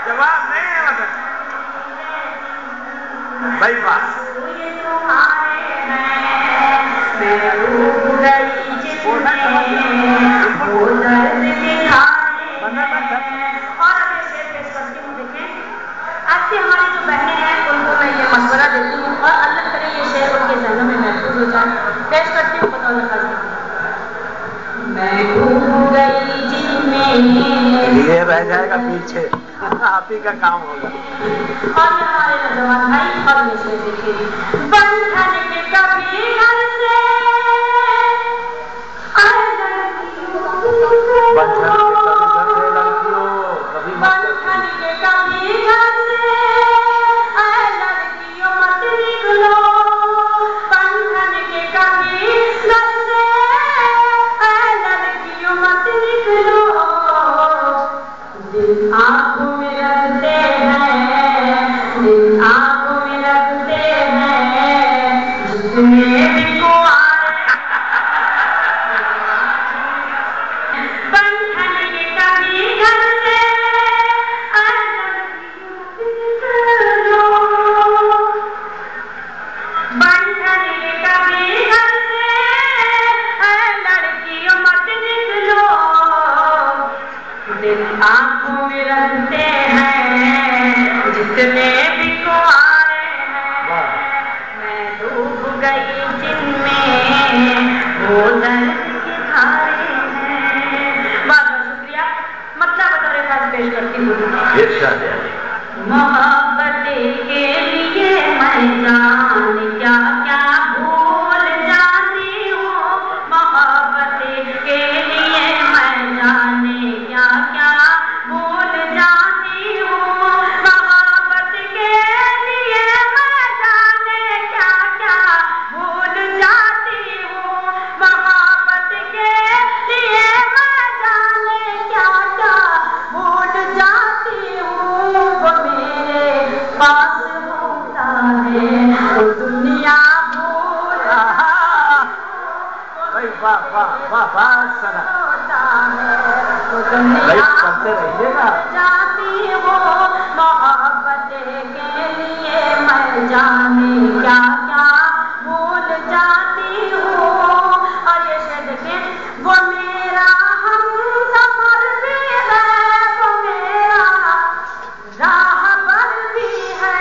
جواب نہیں ہے مطلب بھائی بات آپ کی ہماری جو بہنیں ہیں ان کو میں یہ مشورہ دیتی ہوں اور اللہ کرے یہ شعر ان کے ذہنوں میں محفوظ ہو جائے. پیش کرتی ہوں بطور خاص. میں ڈوب گئی جن میں یہ رہ جائے گا پیچھے آپ ہی کا کام ہوگا. اور ہمارے نوجوان بھائی اور یہ شعر دیکھیے. بندھن کے کبھی گھر سے آنکھوں میں رکھتے ہیں جتنے بھی کوارے ہیں. میں ڈوب گئی جن میں وہ درد کی دھارے ہیں. بہت بہت شکریہ. مطلب بطور خاص پیش کرتی ہوں. محبت کے لیے میں جان کیا کیا بھول جاتی ہوں. محبت کے لیے میں جانے کیا کیا بھول جاتی ہوں. محبت کے لیے میں جانے کیا کیا بھول جاتی ہوں. محبت کے لیے میں جانے کیا کیا بھول جاتی ہوں. وہ میرے پاس ہوتا ہے وہ دنیا بھول جاتی ہوں. محبت کے لیے میں جانے کیا کیا بھول جاتی ہوں. اور یہ شعر دیکھیں. وہ میرا ہمسفر بھی ہے وہ میرا راہبر بھی ہے.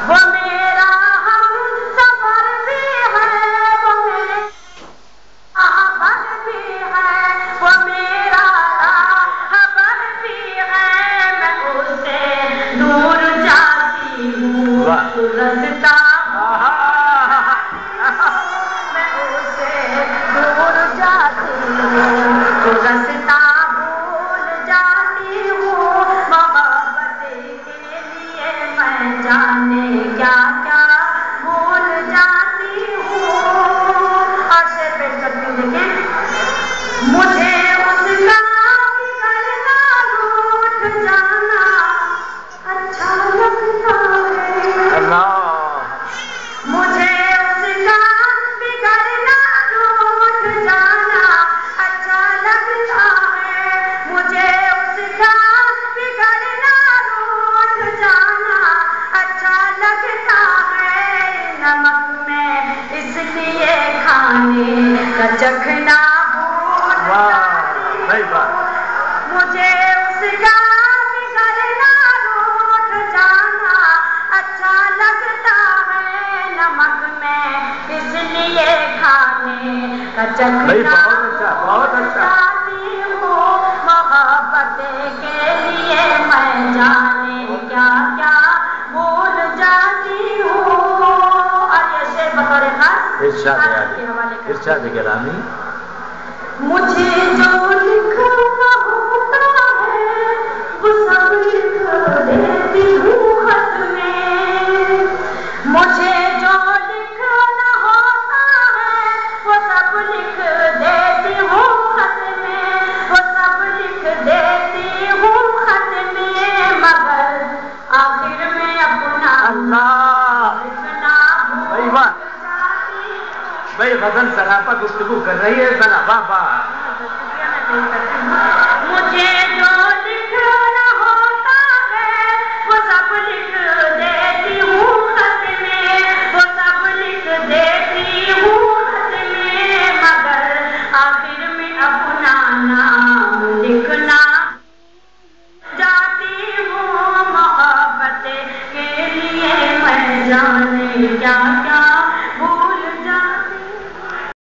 وہ میرا ہمسفر بھی ہے وہ میرا راہبر بھی ہے. وہ میرا راہبر بھی ہے. میں اس سے دور جاتی ہوں تو رستا میں اس سے دور جاتی ہوں تو رستا بھول جاتی ہوں. محبت کے لیے میں جانے کیا کیا بھول جاتی ہوں. اور شعر پیش کرتی ہوں. دیکھیں. مجھے اس کا بگڑنا روٹھ جانا اچھا لگتا ہے. مجھے اس کا بگڑنا روٹھ جانا اچھا لگتا ہے. مجھے اس کا بگڑنا روٹھ جانا اچھا لگتا ہے. نمک میں اس لیے کھانے کا چکھنا مجھے اس کا بگڑنا روٹھ جانا اچھا لگتا ہے. نمک میں اس لیے کھانے کا چکھنا چاہتی ہوں. محبت کے لیے میں جانے کیا کیا بھول جاتی ہوں. اور یہ شعر بطور خاص ارشاد گرامی. مجھے جو لکھنا ہوتا ہے وہ سب لکھ دیتی ہوں خط میں. مجھے جو لکھنا ہوتا ہے وہ سب لکھ دیتی ہوں خط میں. وہ سب لکھ دیتی ہوں خط میں. مگر آخر میں اپنا لکھنا غزل سراپا گفتگو کر رہی ہے ذرا واہ واہ. مجھے جو لکھنا ہوتا ہے وہ سب لکھ دیتی ہوں خط میں، وہ سب لکھ دیتی ہوں خط میں، مگر آخر میں اپنا